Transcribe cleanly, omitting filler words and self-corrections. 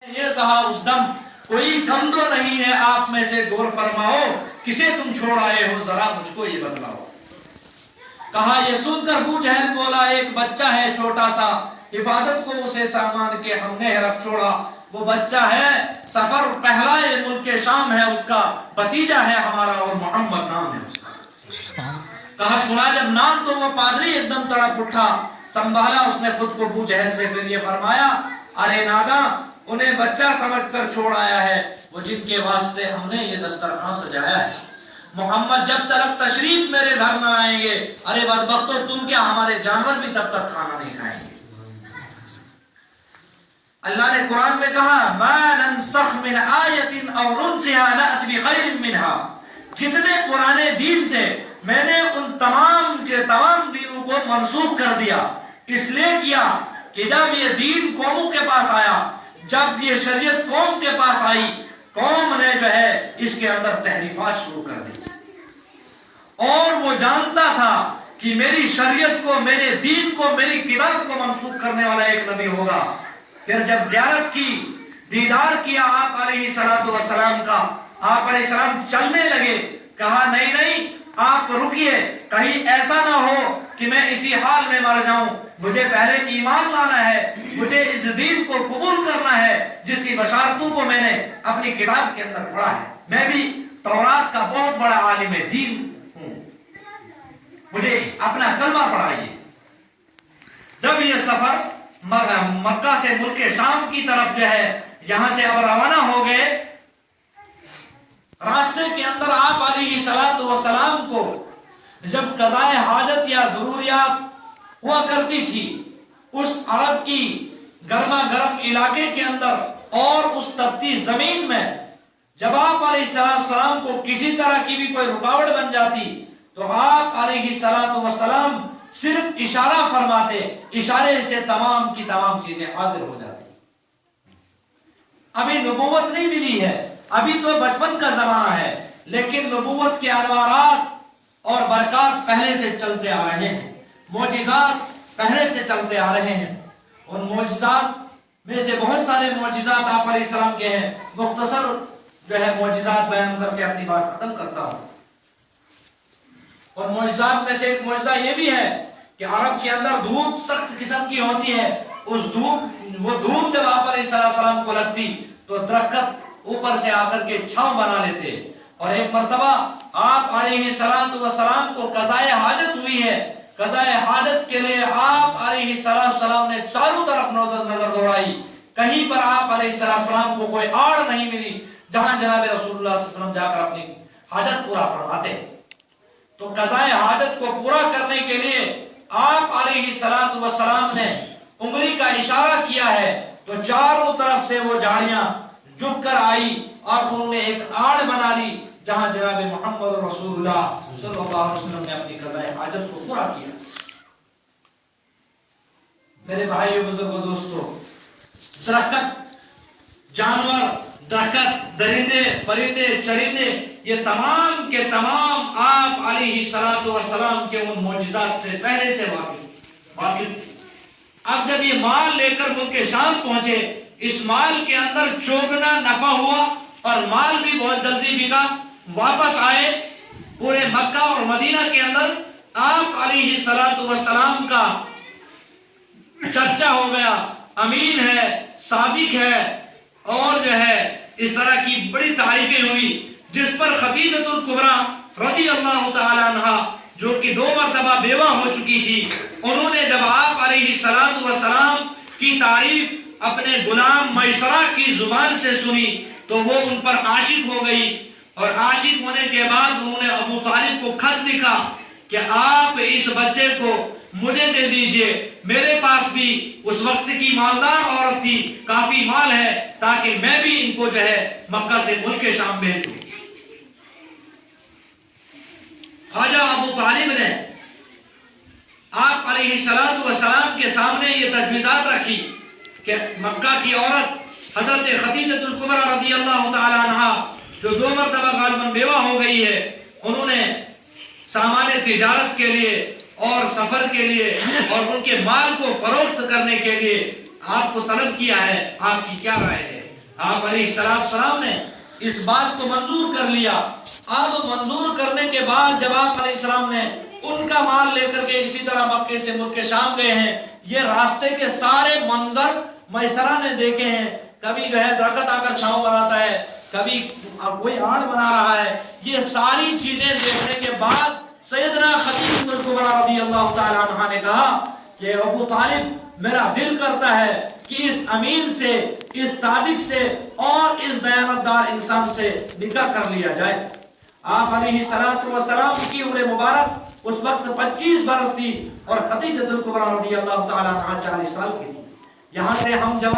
یہ کہا اس دم کوئی کم تو نہیں ہے آپ میں سے، غور فرماؤ کسے تم چھوڑ آئے ہو، ذرا مجھ کو یہ بتلاؤ۔ کہا یہ سن کر ابو جہل بولا ایک بچہ ہے چھوٹا سا، حفاظت کو اسے سامان کے ہم نے رکھ چھوڑا، وہ بچہ ہے سفر پہلا ملک شام ہے اس کا، بھتیجا ہے ہمارا اور محمد نام ہے اس کا۔ کہا سنا جب نام تو وہ پادری ایک دم تڑپ اٹھا، سنبھالا اس نے خود کو ابو جہل سے، پھر یہ فرمایا ارے نادا انہیں بچہ سمجھ کر چھوڑ آیا ہے، وہ جن کے واسطے ہم نے یہ دسترخوان سجایا ہے، محمد جب تک تشریف میرے گھر نہ آئیں گے، ارے بدبختو تم کیا ہمارے جانور بھی تب تک کھانا نہیں کھائیں گے۔ اللہ نے قرآن میں کہا ما ننسخ من آیت او ننسها نأت بخیر منها، جتنے پرانے دین تھے میں نے ان تمام کے تمام دینوں کو منسوخ کر دیا، اس لیے کیا کہ جب یہ دین قوموں کے پاس آیا، جب یہ شریعت قوم کے پاس آئی، قوم نے جو ہے اس کے اندر تحریفات شروع کر دی، اور وہ جانتا تھا کہ میری شریعت کو، میرے دین کو، میری کتاب کو منسوخ کرنے والا ایک نبی ہوگا۔ پھر جب زیارت کی، دیدار کیا آپ علیہ السلام کا، آپ علیہ السلام چلنے لگے، کہا نہیں نہیں آپ رکیے، کہیں ایسا نہ ہو کہ میں اسی حال میں مر جاؤں، مجھے پہلے ایمان لانا ہے، مجھے اس دین کو قبول کرنا ہے جس کی بشارتوں کو میں نے اپنی کتاب کے اندر پڑھا ہے، میں بھی تورات کا بہت بڑا عالم دین ہوں، مجھے اپنا کلمہ پڑھائیے۔ جب یہ سفر مکہ سے ملک شام کی طرف جو ہے یہاں سے اب روانہ ہو گئے، راستے کے اندر آپ علیہ السلام کو جب قضائے حاجت یا ضروریات ہوا کرتی تھی اس عرب کی گرما گرم علاقے کے اندر اور اس تپتی زمین میں، جب آپ علیہ السلام کو کسی طرح کی بھی کوئی رکاوٹ بن جاتی تو آپ علیہ السلام صرف اشارہ فرماتے، اشارے سے تمام کی تمام چیزیں حاضر ہو جاتی۔ ابھی نبوت نہیں ملی ہے، ابھی تو بچپن کا زمانہ ہے، لیکن نبوت کے انوارات اور برکات پہلے سے چلتے آ رہے ہیں، معجزات پہلے سے چلتے آ رہے ہیں۔ ان معجزات میں سے بہت سارے معجزات آپ علیہ السلام کے ہیں، مختصر جو ہے معجزات بیان کر کے اپنی بات ختم کرتا ہوں۔ اور معجزات میں سے ایک معجزہ یہ بھی ہے کہ عرب کے اندر دھوپ سخت قسم کی ہوتی ہے، وہ دھوپ جب آپ علیہ السلام کو لگتی تو درخت اوپر سے آ کر کے چھاؤں بنا لیتے، اور ایک مرتبہ آپ علیہ السلام کو قضائے حاجت ہوئی ہے، قضائے حاجت کے لیے آپ علیہ السلام نے چاروں طرف نظر دوڑائی، کہیں پر آپ علیہ السلام کو کوئی آڑ نہیں ملی جہاں جناب رسول اللہ صلی اللہ علیہ وسلم جا کر اپنی حاجت پورا فرماتے۔ تو قضائے حاجت کو پورا کرنے کے لیے آپ علیہ السلام نے انگلی کا اشارہ کیا ہے تو چاروں طرف سے وہ جھاڑیاں جھک کر آئی اور انہوں نے ایک آڑ بنا لی جہاں جناب محمد رسول اللہ صلی اللہ علیہ وسلم نے اپنی قضائے حاجت کو پورا کیا۔ میرے بھائیو بزرگوں دوستو، درخت، جانور، درخت، درندے، پرندے، چرندے، یہ تمام کے تمام آپ علیہ السلام کے ان معجزات سے پہلے سے واقف تھے۔ اب جب یہ مال لے کر ملک شام پہنچے، اس مال کے اندر چوگنا نفع ہوا اور مال بھی بہت جلدی بکا، واپس آئے، پورے مکہ اور مدینہ کے اندر آپ علیہ السلام کا چرچا ہو گیا، امین ہے، صادق ہے، اور جو ہے اس طرح کی بڑی تعریفیں ہوئی، جس پر خدیجۃ الکبریٰ رضی اللہ تعالی عنہا جو کہ 2 مرتبہ بیوہ ہو چکی تھی، انہوں نے جب آپ علیہ السلام کی تعریف اپنے غلام میسرہ کی زبان سے سنی تو وہ ان پر عاشق ہو گئی، اور عاشق ہونے کے بعد انہوں نے ابو طالب کو خط لکھا کہ آپ اس بچے کو مجھے دے دیجئے، میرے پاس بھی اس وقت کی مالدار عورت تھی، کافی مال ہے، تاکہ میں بھی ان کو جو ہے مکہ سے ملک شام بھیجوں۔ خواجہ ابو طالب نے آپ علیہ السلام کے سامنے یہ تجویزات رکھی کہ مکہ کی عورت حضرت خدیجۃ الکبریٰ رضی اللہ تعالی عنہا جو 2 مرتبہ غالباً بیوہ ہو گئی ہے، انہوں نے سامان تجارت کے لیے اور سفر کے لیے اور ان کے مال کو فروخت کرنے کے لیے آپ کو طلب کیا ہے، آپ کی کیا رائے ہے؟ آپ علیہ السلام نے اس بات کو منظور کر لیا. اب منظور کرنے کے بعد جب آپ علیہ السلام نے ان کا مال لے کر کے اسی طرح مکے سے ملک شام گئے ہیں, یہ راستے کے سارے منظر میسرہ نے دیکھے ہیں. کبھی جو ہے درخت آ کر چھاؤں بناتا ہے, کبھی کوئی آڑ بنا رہا ہے. یہ ساری چیزیں دیکھنے کے بعد سیدنا خدیجہ الکبریٰ رضی اللہ تعالی عنہا نے کہا کہ ابو طالب, میرا دل کرتا ہے کہ اس امین سے, اس صادق سے اور اس دیانتدار انسان سے نکاح کر لیا جائے. آپ علیہ السلام کی عمر مبارک اس وقت 25 برس تھی اور خدیجہ الکبریٰ رضی اللہ تعالی عنہا 40 سال کی تھی. یہاں سے ہم جوان